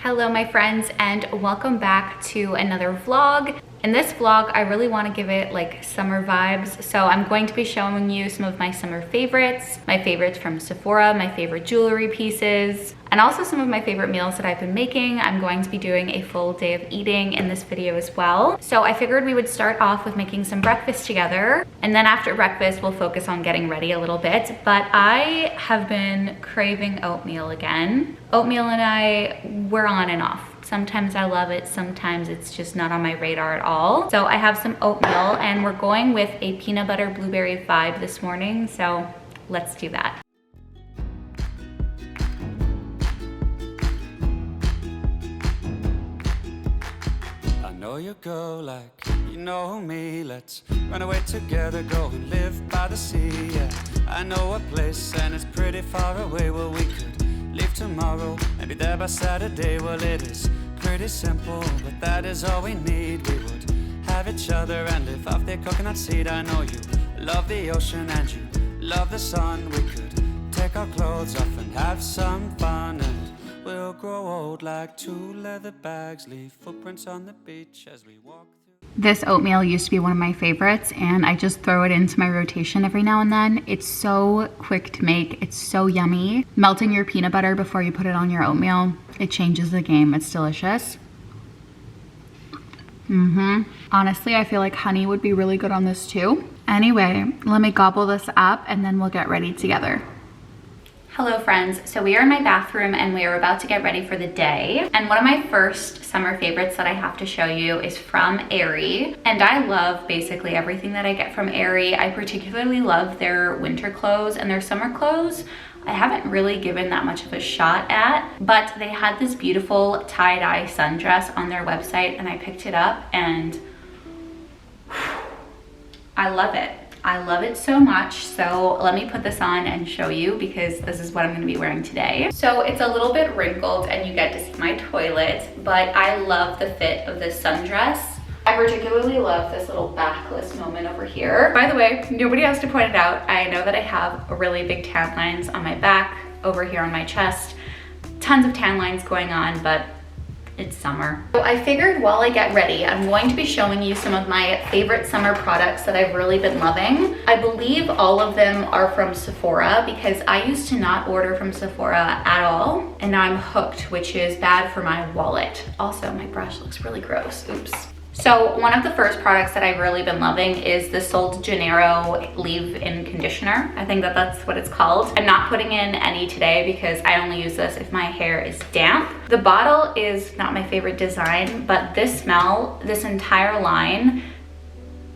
Hello my friends, and welcome back to another vlog. In this vlog, I really want to give it like summer vibes. So I'm going to be showing you some of my summer favorites, from Sephora, my favorite jewelry pieces, and also some of my favorite meals that I've been making. I'm going to be doing a full day of eating in this video as well. So I figured we would start off with making some breakfast together. And then after breakfast, we'll focus on getting ready a little bit. But I have been craving oatmeal again. Oatmeal and we're on and off. Sometimes I love it, sometimes it's just not on my radar at all. So I have some oatmeal and we're going with a peanut butter blueberry vibe this morning. So let's do that. I know you go like you know me. Let's run away together, go and live by the sea. Yeah, I know a place and it's pretty far away. Well, we could leave tomorrow and be there by Saturday. Well, it is pretty simple, but that is all we need. We would have each other and live off the coconut seed. I know you love the ocean and you love the sun. We could take our clothes off and have some fun, and we'll grow old like two leather bags, leave footprints on the beach as we walk through. This oatmeal used to be one of my favorites, and I just throw it into my rotation every now and then. It's so quick to make, it's so yummy. Melting your peanut butter before you put it on your oatmeal, it changes the game. It's delicious. Honestly, I feel like honey would be really good on this too. Anyway, let me gobble this up and then we'll get ready together. Hello friends, so we are in my bathroom and we are about to get ready for the day. And one of my first summer favorites that I have to show you is from Aerie. And I love basically everything that I get from Aerie. I particularly love their winter clothes and their summer clothes. I haven't really given that much of a shot at, but they had this beautiful tie-dye sundress on their website and I picked it up and I love it. I love it so much. So let me put this on and show you because this is what I'm gonna be wearing today. So it's a little bit wrinkled and you get to see my toilet, but I love the fit of this sundress. I particularly love this little backless moment over here. By the way, nobody has to point it out. I know that I have really big tan lines on my back, over here on my chest, tons of tan lines going on, but it's summer. So I figured while I get ready, I'm going to be showing you some of my favorite summer products that I've really been loving. I believe all of them are from Sephora because I used to not order from Sephora at all. And now I'm hooked, which is bad for my wallet. Also, my brush looks really gross, oops. So one of the first products that I've really been loving is the Sol de Janeiro leave-in conditioner. I think that that's what it's called. I'm not putting in any today because I only use this if my hair is damp. The bottle is not my favorite design, but this smell, this entire line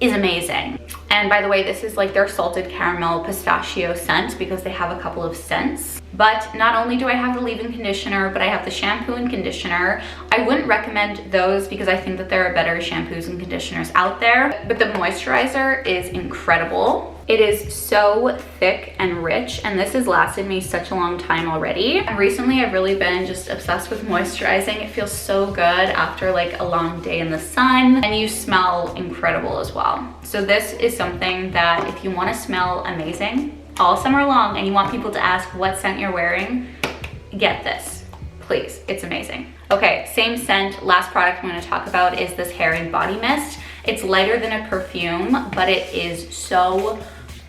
is amazing. And by the way, this is like their salted caramel pistachio scent because they have a couple of scents. But not only do I have the leave-in conditioner, but I have the shampoo and conditioner. I wouldn't recommend those because I think that there are better shampoos and conditioners out there. But the moisturizer is incredible. It is so thick and rich, and this has lasted me such a long time already. And recently I've really been just obsessed with moisturizing. It feels so good after like a long day in the sun, and you smell incredible as well. So this is something that if you want to smell amazing all summer long and you want people to ask what scent you're wearing, get this, please. It's amazing. Okay, same scent. Last product I'm going to talk about is this hair and body mist. It's lighter than a perfume, but it is so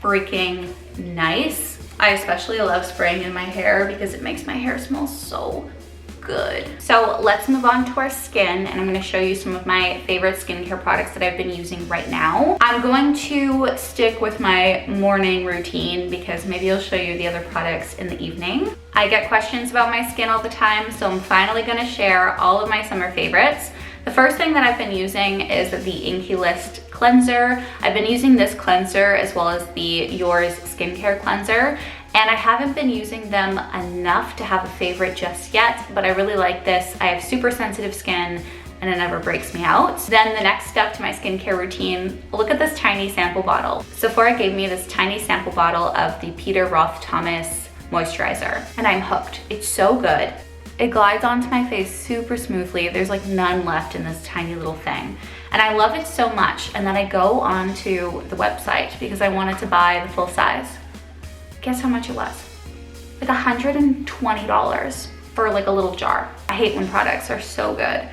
freaking nice. I especially love spraying in my hair because it makes my hair smell so good. So let's move on to our skin, and I'm going to show you some of my favorite skincare products that I've been using right now. I'm going to stick with my morning routine because maybe I'll show you the other products in the evening. I get questions about my skin all the time, so I'm finally going to share all of my summer favorites. The first thing that I've been using is the Inky List cleanser. I've been using this cleanser as well as the Yours skincare cleanser, and I haven't been using them enough to have a favorite just yet, but I really like this. I have super sensitive skin and it never breaks me out. Then the next step to my skincare routine, look at this tiny sample bottle. Sephora gave me this tiny sample bottle of the Peter Roth Thomas moisturizer, and I'm hooked. It's so good. It glides onto my face super smoothly. There's like none left in this tiny little thing. And I love it so much. And then I go onto the website because I wanted to buy the full size. Guess how much it was? Like $120. for like a little jar. I hate when products are so good.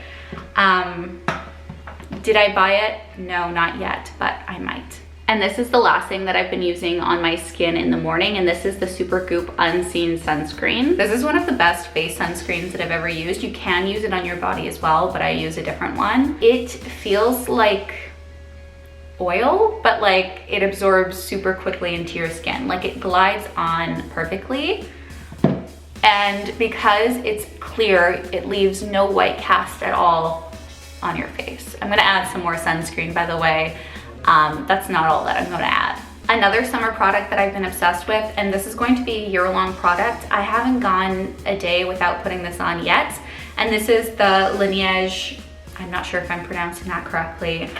Did I buy it? No, not yet, but I might. And this is the last thing that I've been using on my skin in the morning, and this is the Supergoop Unseen Sunscreen. This is one of the best face sunscreens that I've ever used. You can use it on your body as well, but I use a different one. It feels like oil, but like it absorbs super quickly into your skin. Like it glides on perfectly. And because it's clear, it leaves no white cast at all on your face. I'm gonna add some more sunscreen, by the way. That's not all that I'm gonna add. Another summer product that I've been obsessed with, and this is going to be a year-long product. I haven't gone a day without putting this on yet. And this is the Lineage, I'm not sure if I'm pronouncing that correctly,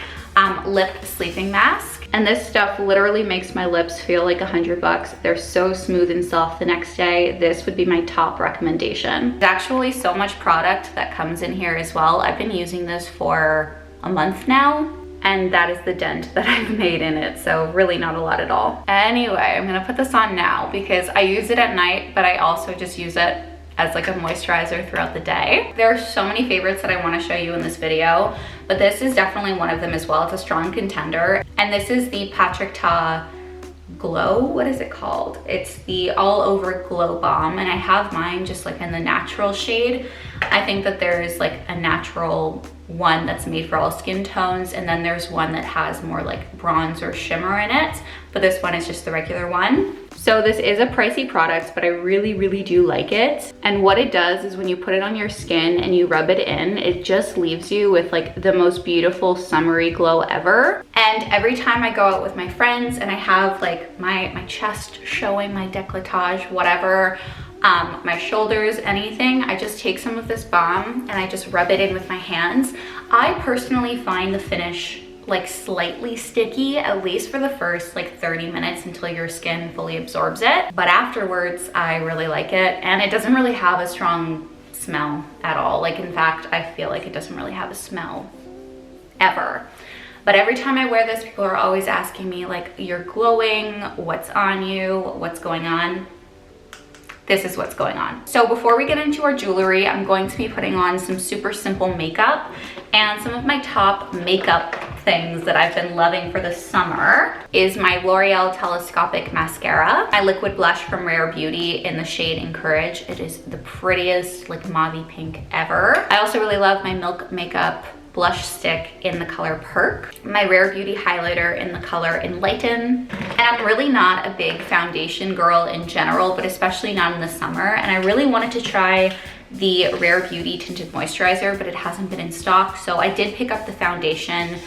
lip sleeping mask. And this stuff literally makes my lips feel like $100. They're so smooth and soft the next day. This would be my top recommendation. There's actually so much product that comes in here as well. I've been using this for a month now, and that is the dent that I've made in it, so really not a lot at all. Anyway, I'm gonna put this on now because I use it at night, but I also just use it as like a moisturizer throughout the day. There are so many favorites that I wanna show you in this video, but this is definitely one of them as well. It's a strong contender. And this is the Patrick Ta Glow, what is it called? It's the All Over Glow Balm, and I have mine just like in the natural shade. I think that there's like a natural one that's made for all skin tones, and then there's one that has more like bronze or shimmer in it, but this one is just the regular one. So this is a pricey product, but I really do like it. And what it does is when you put it on your skin and you rub it in, it just leaves you with like the most beautiful summery glow ever. And every time I go out with my friends and I have like my chest showing, my décolletage, whatever, my shoulders, anything, I just take some of this balm and I just rub it in with my hands. I personally find the finish like slightly sticky, at least for the first like 30 minutes until your skin fully absorbs it. But afterwards, I really like it, and it doesn't really have a strong smell at all. Like in fact, I feel like it doesn't really have a smell ever. But every time I wear this, people are always asking me like, you're glowing, what's on you, what's going on? This is what's going on. So before we get into our jewelry, I'm going to be putting on some super simple makeup, and some of my top makeup things that I've been loving for the summer is my L'Oreal Telescopic Mascara, my liquid blush from Rare Beauty in the shade Encourage. It is the prettiest like mauve pink ever. I also really love my Milk Makeup blush stick in the color Perk, my Rare Beauty highlighter in the color Enlighten. And I'm really not a big foundation girl in general, but especially not in the summer. And I really wanted to try the Rare Beauty tinted moisturizer, but it hasn't been in stock. So I did pick up the foundation.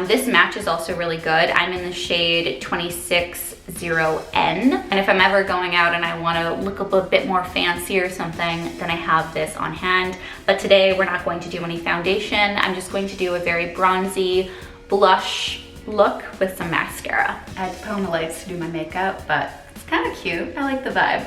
This match is also really good. I'm in the shade 260N. And if I'm ever going out and I want to look up a bit more fancy or something, then I have this on hand. But today we're not going to do any foundation. I'm just going to do a very bronzy blush look with some mascara. I had to put on the lights to do my makeup, but it's kind of cute. I like the vibe.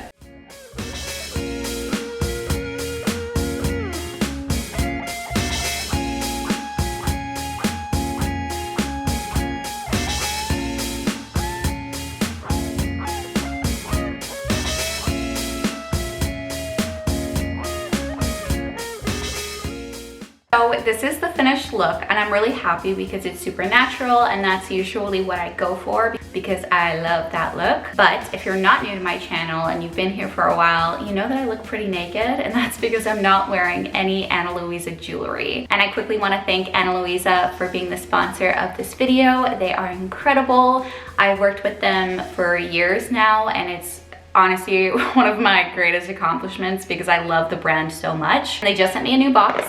So this is the finished look, and I'm really happy because it's super natural, and that's usually what I go for because I love that look. But if you're not new to my channel and you've been here for a while, you know that I look pretty naked, and that's because I'm not wearing any Ana Luisa jewelry. And I quickly want to thank Ana Luisa for being the sponsor of this video. They are incredible. I've worked with them for years now, and it's honestly one of my greatest accomplishments because I love the brand so much. They just sent me a new box,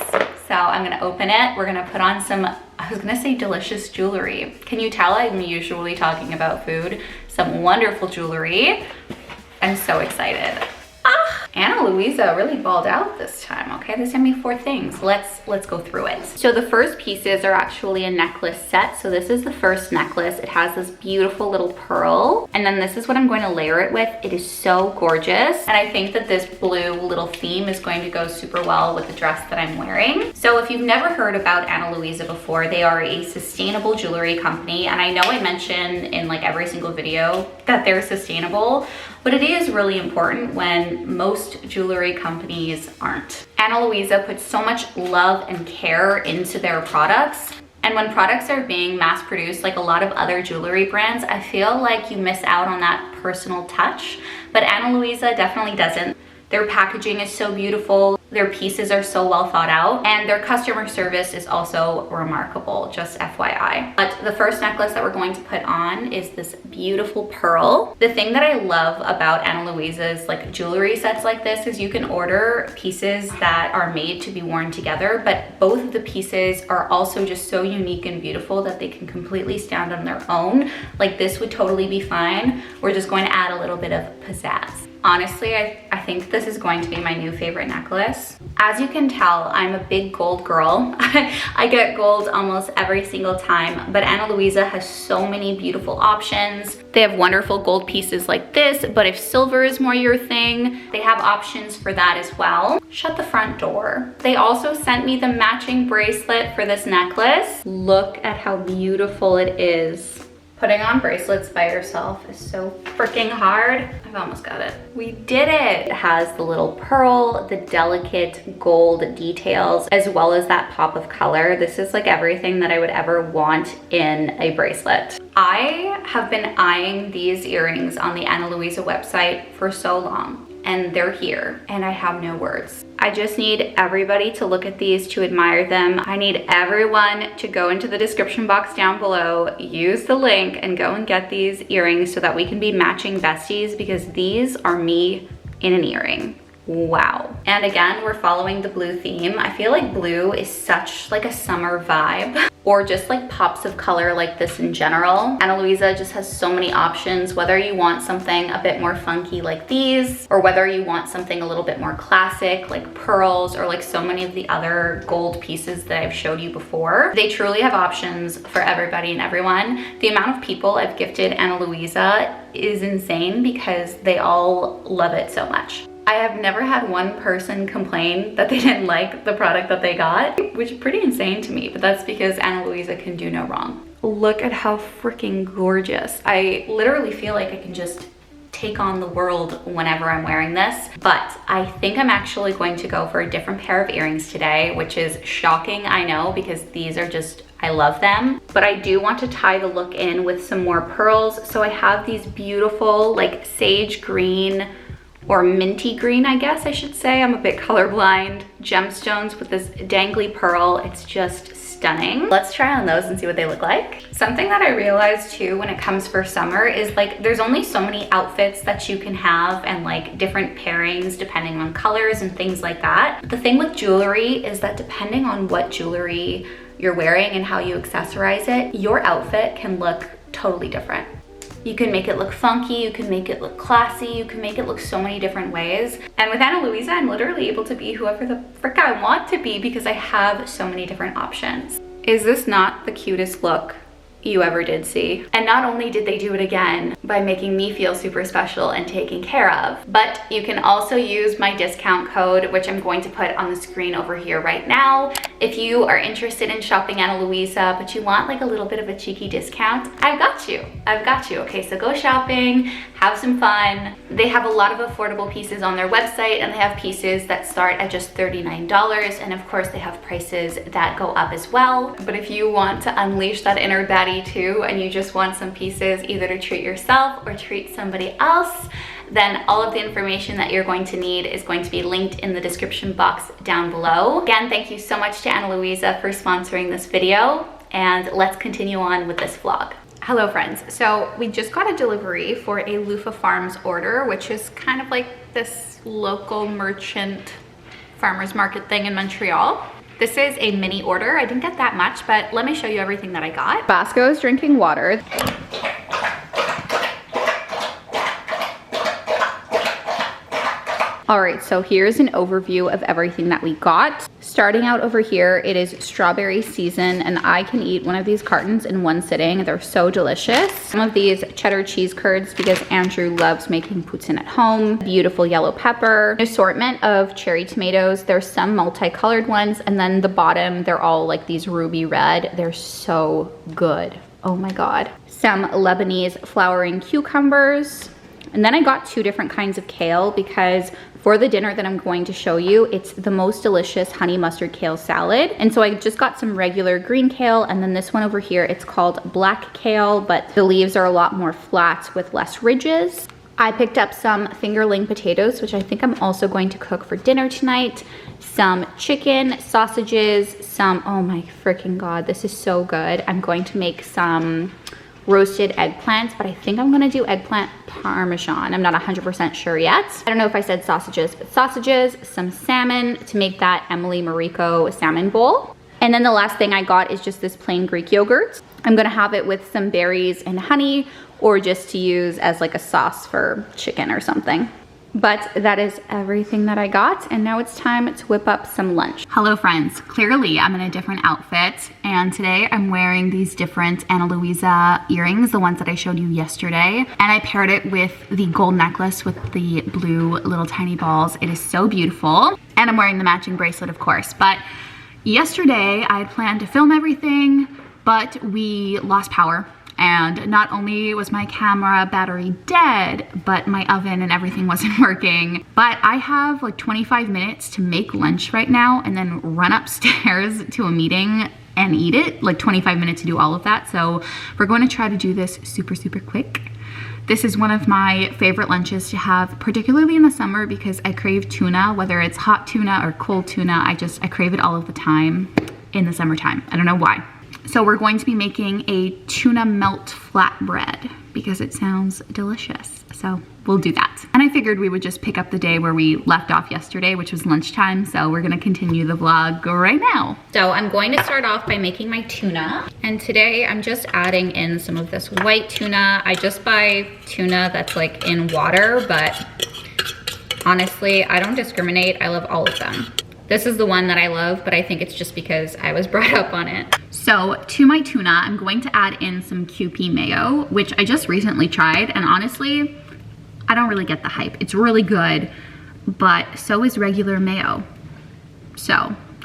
so I'm gonna open it. We're gonna put on some, I was gonna say delicious jewelry. Can you tell I'm usually talking about food? Some wonderful jewelry. I'm so excited. Ana Luisa really balled out this time, okay? They sent me 4 things. Let's go through it. So the first pieces are actually a necklace set. So this is the first necklace. It has this beautiful little pearl. And then this is what I'm going to layer it with. It is so gorgeous. And I think that this blue little theme is going to go super well with the dress that I'm wearing. So if you've never heard about Ana Luisa before, they are a sustainable jewelry company. And I know I mention in like every single video that they're sustainable, but it is really important when most most jewelry companies aren't. Ana Luisa puts so much love and care into their products. And when products are being mass produced, like a lot of other jewelry brands, I feel like you miss out on that personal touch. But Ana Luisa definitely doesn't. Their packaging is so beautiful, their pieces are so well thought out, and their customer service is also remarkable, just FYI. But the first necklace that we're going to put on is this beautiful pearl. The thing that I love about Ana Luisa's like jewelry sets like this is you can order pieces that are made to be worn together, but both of the pieces are also just so unique and beautiful that they can completely stand on their own. Like this would totally be fine. We're just going to add a little bit of pizzazz. Honestly, I think this is going to be my new favorite necklace. As you can tell, I'm a big gold girl. I get gold almost every single time, but Ana Luisa has so many beautiful options. They have wonderful gold pieces like this, but if silver is more your thing, they have options for that as well. Shut the front door. They also sent me the matching bracelet for this necklace. Look at how beautiful it is. Putting on bracelets by yourself is so freaking hard. I've almost got it. We did it. It has the little pearl, the delicate gold details, as well as that pop of color. This is like everything that I would ever want in a bracelet. I have been eyeing these earrings on the Ana Luisa website for so long, and they're here, and I have no words. I just need everybody to look at these to admire them. I need everyone to go into the description box down below, use the link, and go and get these earrings so that we can be matching besties, because these are me in an earring. Wow. And again, we're following the blue theme. I feel like blue is such like a summer vibe, or just like pops of color like this in general. Ana Luisa just has so many options, whether you want something a bit more funky like these, or whether you want something a little bit more classic like pearls, or like so many of the other gold pieces that I've showed you before. They truly have options for everybody and everyone. The amount of people I've gifted Ana Luisa is insane because they all love it so much. I have never had one person complain that they didn't like the product that they got, which is pretty insane to me, but that's because Ana Luisa can do no wrong. Look at how freaking gorgeous. I literally feel like I can just take on the world whenever I'm wearing this, but I think I'm actually going to go for a different pair of earrings today, which is shocking, I know, because these are just, I love them, but I do want to tie the look in with some more pearls. So I have these beautiful like sage green, or minty green, I guess I should say. I'm a bit colorblind. Gemstones with this dangly pearl. It's just stunning. Let's try on those and see what they look like. Something that I realized too when it comes for summer is like there's only so many outfits that you can have and like different pairings depending on colors and things like that. But the thing with jewelry is that depending on what jewelry you're wearing and how you accessorize it, your outfit can look totally different. You can make it look funky, you can make it look classy, you can make it look so many different ways. And with Ana Luisa, I'm literally able to be whoever the frick I want to be because I have so many different options. Is this not the cutest look you ever did see? And not only did they do it again by making me feel super special and taken care of, but you can also use my discount code, which I'm going to put on the screen over here right now. If you are interested in shopping Ana Luisa, but you want like a little bit of a cheeky discount, I've got you. I've got you. Okay, so go shopping, have some fun. They have a lot of affordable pieces on their website, and they have pieces that start at just $39. And of course they have prices that go up as well. But if you want to unleash that inner baddie too, and you just want some pieces either to treat yourself or treat somebody else, then all of the information that you're going to need is going to be linked in the description box down below. Again, thank you so much to Ana Luisa for sponsoring this video, and let's continue on with this vlog. Hello friends, so we just got a delivery for a Lufa Farms order, which is kind of like this local merchant farmers market thing in Montreal. This is a mini order. I didn't get that much, but let me show you everything that I got. Basco is drinking water. All right, so here's an overview of everything that we got. Starting out over here, it is strawberry season, and I can eat one of these cartons in one sitting. They're so delicious. Some of these cheddar cheese curds because Andrew loves making poutine at home. Beautiful yellow pepper. An assortment of cherry tomatoes. There's some multicolored ones, and then the bottom, they're all like these ruby red. They're so good. Oh my God. Some Lebanese flowering cucumbers. And then I got 2 different kinds of kale because for the dinner that I'm going to show you, it's the most delicious honey mustard kale salad. And so I just got some regular green kale, and then this one over here, it's called black kale, but the leaves are a lot more flat with less ridges. I picked up some fingerling potatoes, which I think I'm also going to cook for dinner tonight. Some chicken, sausages, some, oh my freaking God, this is so good. I'm going to make some roasted eggplants, but I think I'm gonna do eggplant parmesan. I'm not 100% sure yet. I don't know if I said sausages, but sausages, some salmon to make that Emily Mariko salmon bowl. And then the last thing I got is just this plain Greek yogurt. I'm gonna have it with some berries and honey, or just to use as like a sauce for chicken or something. But that is everything that I got, and now it's time to whip up some lunch. Hello friends, clearly I'm in a different outfit, and today I'm wearing these different Ana Luisa earrings, the ones that I showed you yesterday, and I paired it with the gold necklace with the blue little tiny balls. It is so beautiful, and I'm wearing the matching bracelet, of course. But yesterday I had planned to film everything, but we lost power. And not only was my camera battery dead, but my oven and everything wasn't working. But I have like 25 minutes to make lunch right now and then run upstairs to a meeting and eat it, like 25 minutes to do all of that. So we're going to try to do this super, super quick. This is one of my favorite lunches to have, particularly in the summer, because I crave tuna, whether it's hot tuna or cold tuna. I crave it all of the time in the summertime. I don't know why. So we're going to be making a tuna melt flatbread because it sounds delicious. So we'll do that. And I figured we would just pick up the day where we left off yesterday, which was lunchtime. So we're gonna continue the vlog right now. So I'm going to start off by making my tuna. And today I'm just adding in some of this white tuna. I just buy tuna that's like in water, but honestly, I don't discriminate. I love all of them. This is the one that I love, but I think it's just because I was brought up on it. So to my tuna, I'm going to add in some QP mayo, which I just recently tried. And honestly, I don't really get the hype. It's really good, but so is regular mayo. So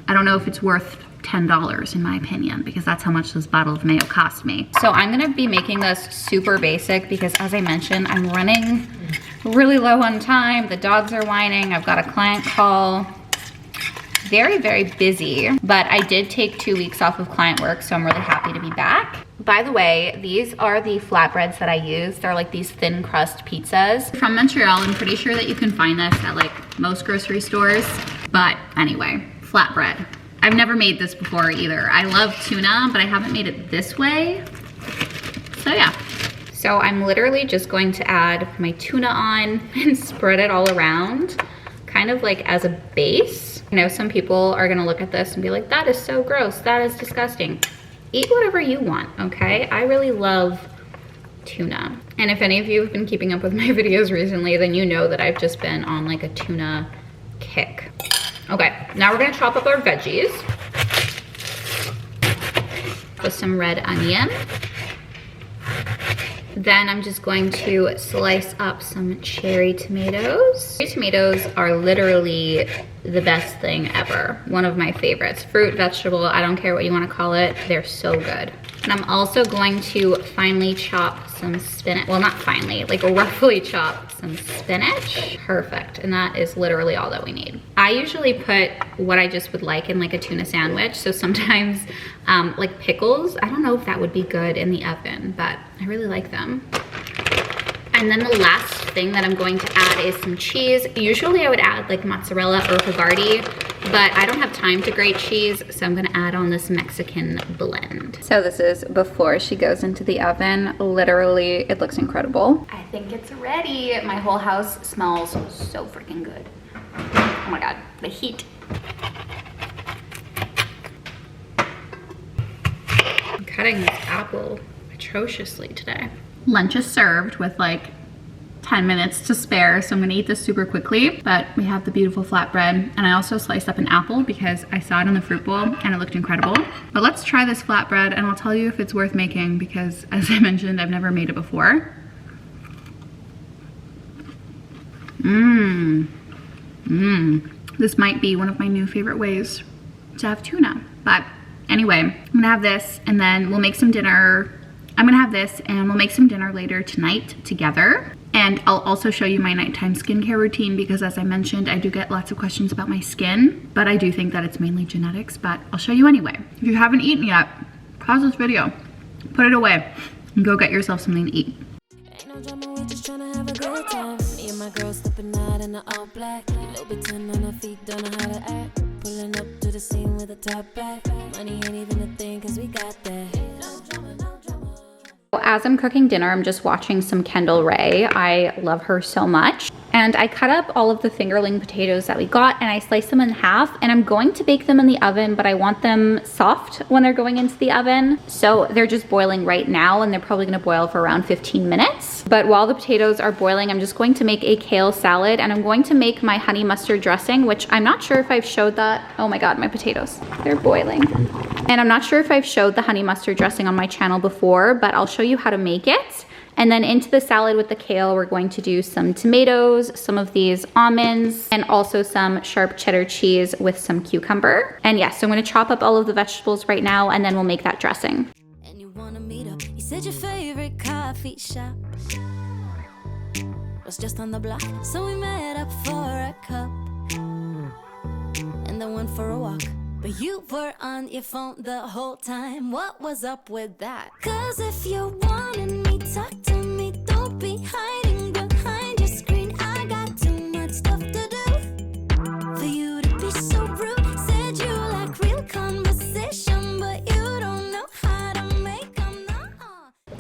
I don't know if it's worth $10 in my opinion, because that's how much this bottle of mayo cost me. So I'm gonna be making this super basic because, as I mentioned, I'm running really low on time. The dogs are whining. I've got a client call. Very, very busy, but I did take 2 weeks off of client work, so I'm really happy to be back. By the way, these are the flatbreads that I use. They're like these thin crust pizzas. From Montreal, I'm pretty sure that you can find this at like most grocery stores. But anyway, flatbread. I've never made this before either. I love tuna, but I haven't made it this way. So yeah. So I'm literally just going to add my tuna on and spread it all around, kind of like as a base. You know, some people are gonna look at this and be like, that is so gross, that is disgusting. Eat whatever you want, okay? I really love tuna. And if any of you have been keeping up with my videos recently, then you know that I've just been on like a tuna kick. Okay, now we're gonna chop up our veggies with some red onion. Then I'm just going to slice up some cherry tomatoes. Cherry tomatoes are literally the best thing ever. One of my favorites. Fruit, vegetable, I don't care what you want to call it. They're so good. And I'm also going to finely chop some spinach. Well, not finely, like roughly chop some spinach. Perfect. And that is literally all that we need. I usually put what I just would like in like a tuna sandwich. So sometimes like pickles, I don't know if that would be good in the oven, but I really like them. And then the last thing that I'm going to add is some cheese. Usually I would add like mozzarella or Havarti, but I don't have time to grate cheese, so I'm gonna add on this Mexican blend. So this is before she goes into the oven. Literally, it looks incredible. I think it's ready. My whole house smells so freaking good. Oh my God, the heat. I'm cutting this apple atrociously today. Lunch is served with like 10 minutes to spare, so I'm gonna eat this super quickly. But we have the beautiful flatbread, and I also sliced up an apple because I saw it in the fruit bowl and it looked incredible. But let's try this flatbread and I'll tell you if it's worth making, because as I mentioned, I've never made it before. This might be one of my new favorite ways to have tuna. But anyway, I'm gonna have this and then we'll make some dinner. I'm gonna have this and we'll make some dinner later tonight together. And I'll also show you my nighttime skincare routine because, as I mentioned, I do get lots of questions about my skin, but I do think that it's mainly genetics, but I'll show you anyway. If you haven't eaten yet, pause this video, put it away, and go get yourself something to eat. Ain't no drama, we just tryna have a good time. Me and my girls stepping out in the all black. A little bit 10 on our feet, don't know how to act. Pulling up to the scene with a top back. Money ain't even a thing, cause we got that. No drama, no drama. As I'm cooking dinner, I'm just watching some Kendall Rae. I love her so much. And I cut up all of the fingerling potatoes that we got and I sliced them in half, and I'm going to bake them in the oven, but I want them soft when they're going into the oven. So they're just boiling right now, and they're probably gonna boil for around 15 minutes. But while the potatoes are boiling, I'm just going to make a kale salad, and I'm going to make my honey mustard dressing, which I'm not sure if I've showed that. Oh my God, my potatoes, they're boiling. And I'm not sure if I've showed the honey mustard dressing on my channel before, but I'll show you how to make it. And then into the salad with the kale, we're going to do some tomatoes, some of these almonds, and also some sharp cheddar cheese with some cucumber. And yes, so I'm gonna chop up all of the vegetables right now, and then we'll make that dressing. And you wanna meet up, you said your favorite coffee shop was just on the block, so we met up for a cup and then went for a walk. But you were on your phone the whole time. What was up with that? Cause if you wanted me, talk to me. Don't be hiding behind your screen. I got too much stuff to do for you to be so rude. Said you like real conversation, but you don't know how to make them.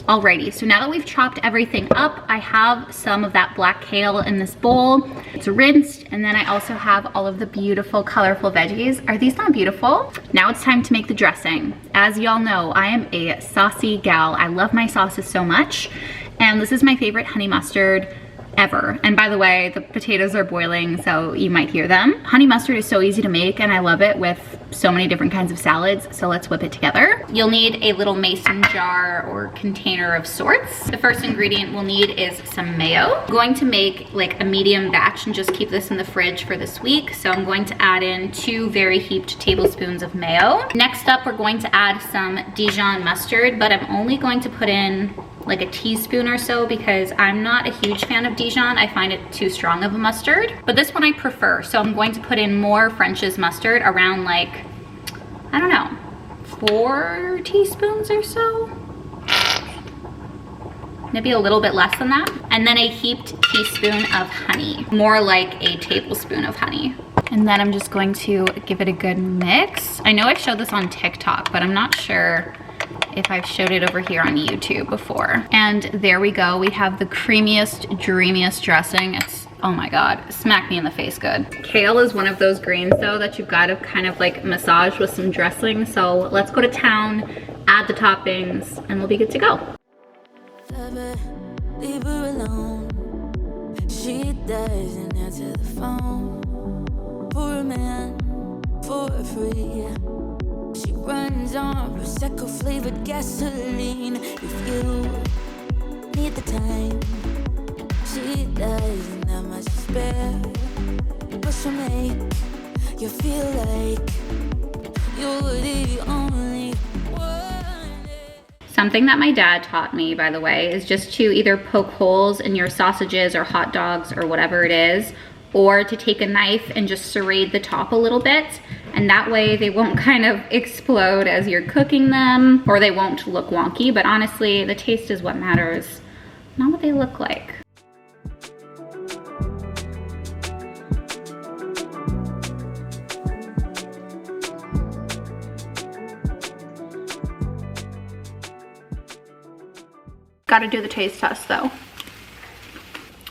Alrighty, so now that we've chopped everything up, I have some of that black kale in this bowl. It's rinsed, and then I also have all of the beautiful, colorful veggies. Are these not beautiful? Now it's time to make the dressing. As y'all know, I am a saucy gal. I love my sauces so much, and this is my favorite honey mustard ever. And by the way, the potatoes are boiling, so you might hear them. Honey mustard is so easy to make, and I love it with so many different kinds of salads, so let's whip it together. You'll need a little mason jar or container of sorts. The first ingredient we'll need is some mayo. I'm going to make like a medium batch and just keep this in the fridge for this week, so I'm going to add in 2 very heaped tablespoons of mayo. Next up, we're going to add some Dijon mustard, but I'm only going to put in like a teaspoon or so because I'm not a huge fan of Dijon. I find it too strong of a mustard, but this one I prefer. So I'm going to put in more French's mustard, around like, I don't know, 4 teaspoons or so. Maybe a little bit less than that. And then a heaped teaspoon of honey, more like a tablespoon of honey. And then I'm just going to give it a good mix. I know I've showed this on TikTok, but I'm not sure if I've showed it over here on YouTube before. And there we go. We have the creamiest, dreamiest dressing. It's, oh my God, smack me in the face good. Kale is one of those greens though that you've got to kind of like massage with some dressing. So let's go to town, add the toppings, and we'll be good to go. Leave her alone. She doesn't answer the phone. Poor man, for free. She runs on Prosecco flavored gasoline. If you need the time, she doesn't have much to spare. But she'll make you feel like you're the only one. Something that my dad taught me, by the way, is just to either poke holes in your sausages or hot dogs or whatever it is, or to take a knife and just serrate the top a little bit. And that way they won't kind of explode as you're cooking them, or they won't look wonky. But honestly, the taste is what matters, not what they look like. Gotta do the taste test though.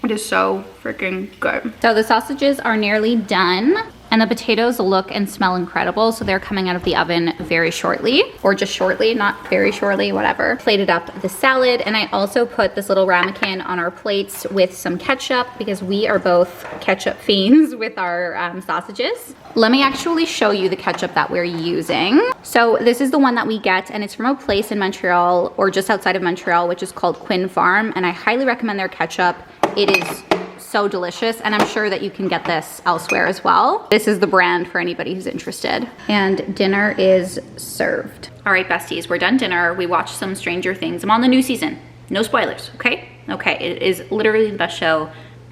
It is so freaking good. So the sausages are nearly done, and the potatoes look and smell incredible. So they're coming out of the oven very shortly, or just shortly, not very shortly, whatever. Plated up the salad, and I also put this little ramekin on our plates with some ketchup because we are both ketchup fiends with our sausages. Let me actually show you the ketchup that we're using. So this is the one that we get, and it's from a place in Montreal, or just outside of Montreal, which is called Quinn Farm, and I highly recommend their ketchup. It is so delicious, and I'm sure that you can get this elsewhere as well. This is the brand for anybody who's interested. And dinner is served. All right, besties, we're done dinner. We watched some Stranger Things. I'm on the new season. No spoilers, okay? Okay, it is literally the best show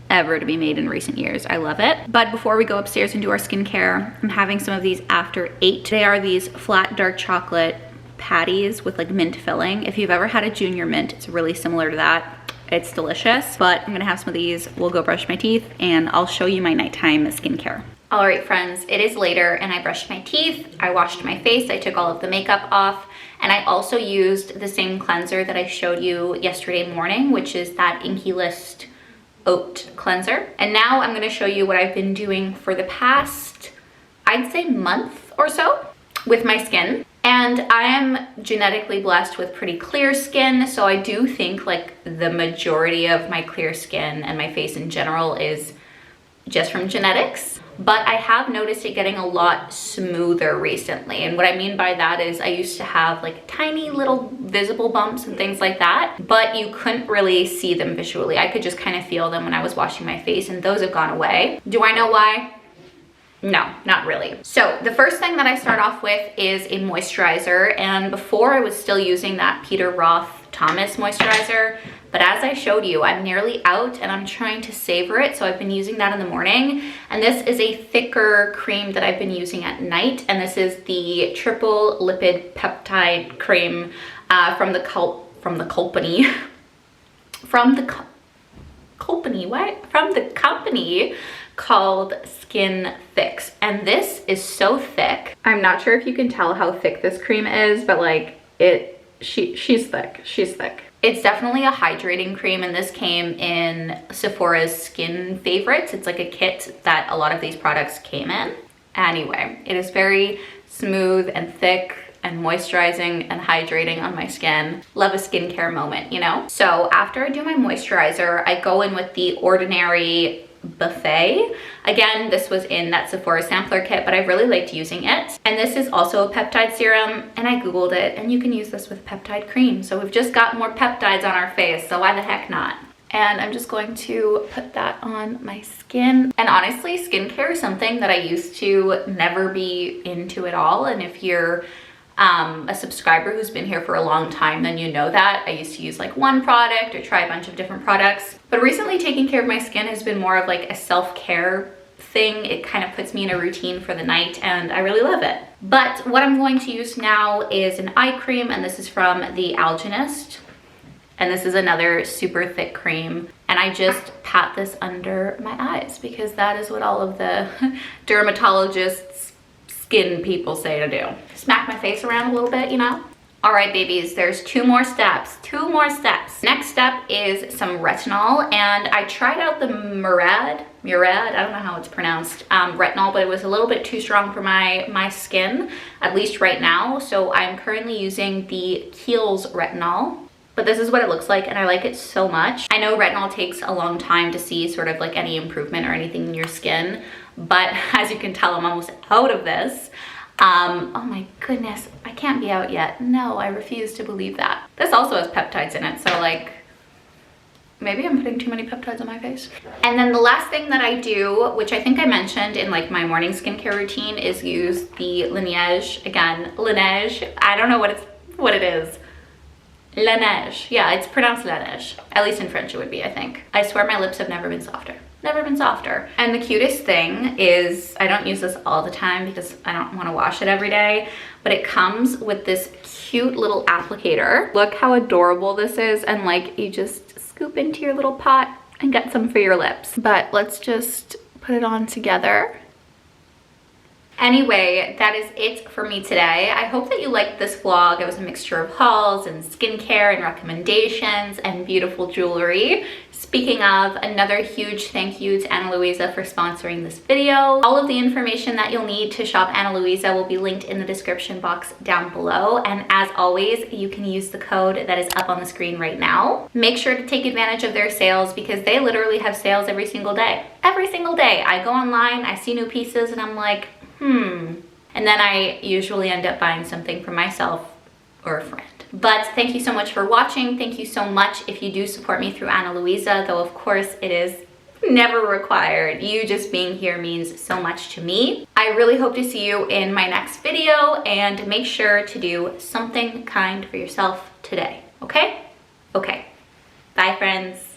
ever to be made in recent years. I love it. But before we go upstairs and do our skincare, I'm having some of these after 8. They are these flat dark chocolate patties with like mint filling. If you've ever had a junior mint, it's really similar to that. It's delicious, but I'm gonna have some of these. We'll go brush my teeth and I'll show you my nighttime skincare. All right, friends, it is later and I brushed my teeth, I washed my face, I took all of the makeup off, and I also used the same cleanser that I showed you yesterday morning, which is that Inky List Oat Cleanser. And now I'm gonna show you what I've been doing for the past, I'd say month or so with my skin. And I am genetically blessed with pretty clear skin, so I do think like the majority of my clear skin and my face in general is just from genetics. But I have noticed it getting a lot smoother recently. And what I mean by that is I used to have like tiny little visible bumps and things like that, but you couldn't really see them visually. I could just kind of feel them when I was washing my face, and those have gone away. Do I know why? No, not really. So the first thing that I start off with is a moisturizer. And before I was still using that Peter Roth Thomas moisturizer, but as I showed you, I'm nearly out and I'm trying to savor it. So I've been using that in the morning. And this is a thicker cream that I've been using at night. And this is the triple lipid peptide cream from the company called Skin Fix. And this is so thick. I'm not sure if you can tell how thick this cream is, but like she's thick. She's thick. It's definitely a hydrating cream, and this came in Sephora's Skin Favorites. It's like a kit that a lot of these products came in. Anyway, it is very smooth and thick and moisturizing and hydrating on my skin. Love a skincare moment, you know? So after I do my moisturizer, I go in with the Ordinary Buffet. Again, this was in that Sephora sampler kit, but I really liked using it. And this is also a peptide serum, and I Googled it, and you can use this with peptide cream. So we've just got more peptides on our face, so why the heck not? And I'm just going to put that on my skin. And honestly, skincare is something that I used to never be into at all. And if you're a subscriber who's been here for a long time, then you know that. I used to use like one product or try a bunch of different products. But recently taking care of my skin has been more of like a self-care thing. It kind of puts me in a routine for the night and I really love it. But what I'm going to use now is an eye cream, and this is from The Algenist. And this is another super thick cream. And I just pat this under my eyes because that is what all of the dermatologists, skin people say to do. Smack my face around a little bit, you know? All right, babies, there's two more steps. Next step is some retinol, and I tried out the Murad, I don't know how it's pronounced, retinol, but it was a little bit too strong for my skin, at least right now. So I'm currently using the Kiehl's retinol. But this is what it looks like, and I like it so much. I know retinol takes a long time to see sort of like any improvement or anything in your skin, but as you can tell, I'm almost out of this. Oh my goodness, I can't be out yet. No, I refuse to believe that. This also has peptides in it, so like, maybe I'm putting too many peptides on my face. And then the last thing that I do, which I think I mentioned in like my morning skincare routine, is use the Laneige. Again, Laneige, I don't know what it is. Laneige, yeah, it's pronounced Laneige. At least in French it would be, I think. I swear my lips have never been softer. Never been softer. And the cutest thing is, I don't use this all the time because I don't want to wash it every day, but it comes with this cute little applicator. Look how adorable this is, and like you just scoop into your little pot and get some for your lips. But let's just put it on together. Anyway, that is it for me today. I hope that you liked this vlog. It was a mixture of hauls and skincare and recommendations and beautiful jewelry. Speaking of, another huge thank you to Ana Luisa for sponsoring this video. All of the information that you'll need to shop Ana Luisa will be linked in the description box down below. And as always, you can use the code that is up on the screen right now. Make sure to take advantage of their sales because they literally have sales every single day. Every single day. I go online, I see new pieces, and I'm like, and then I usually end up buying something for myself or a friend. But thank you so much for watching. Thank you so much if you do support me through Ana Luisa, though of course it is never required. You just being here means so much to me. I really hope to see you in my next video, and make sure to do something kind for yourself today, okay? Okay. Bye, friends.